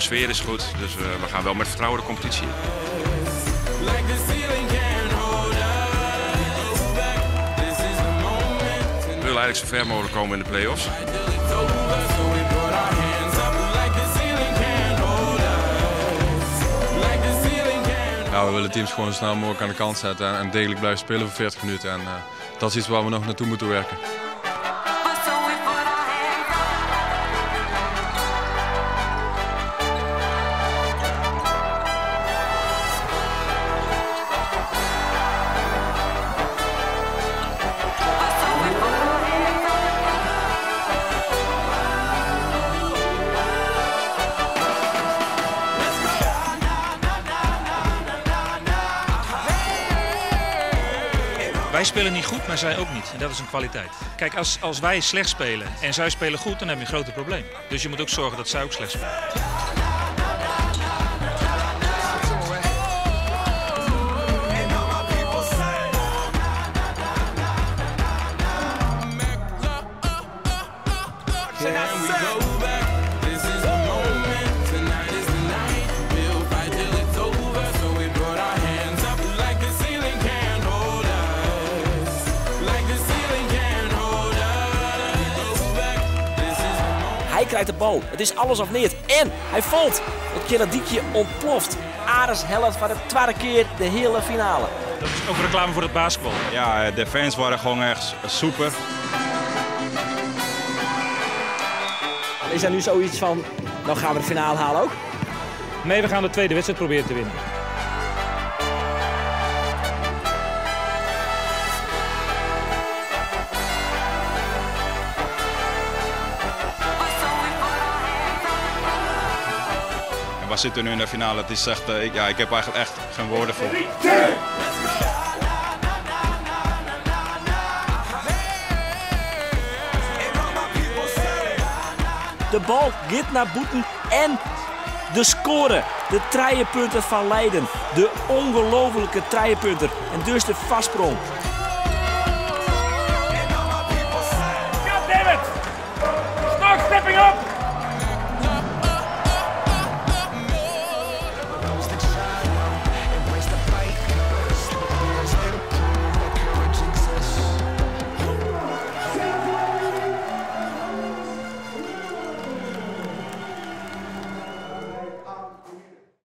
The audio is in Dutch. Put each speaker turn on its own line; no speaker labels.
de sfeer is goed. Dus we gaan wel met vertrouwen de competitie in. We willen eigenlijk zo ver mogelijk komen in de play-offs.
Ja, we willen teams gewoon zo snel mogelijk aan de kant zetten en degelijk blijven spelen voor 40 minuten. En dat is iets waar we nog naartoe moeten werken.
Wij spelen niet goed, maar zij ook niet. En dat is een kwaliteit. Kijk, als wij slecht spelen en zij spelen goed, dan heb je een groot probleem. Dus je moet ook zorgen dat zij ook slecht spelen.
Hij krijgt de bal. Het is alles of niets. En hij valt. Het Keradiekje ontploft. Ares helft voor de tweede keer de hele finale.
Dat is ook reclame voor het basketbal.
Ja, de fans waren gewoon echt super.
Is er nu zoiets van, nou gaan we de finale halen ook?
Nee, we gaan de tweede wedstrijd proberen te winnen.
We zitten nu in de finale. Het is echt, ja, ik heb eigenlijk echt geen woorden voor.
De bal gaat naar Boeten en de score. De treienpunter van Leiden. De ongelofelijke treienpunter. En dus de vastsprong.
God damn it! Start stepping up!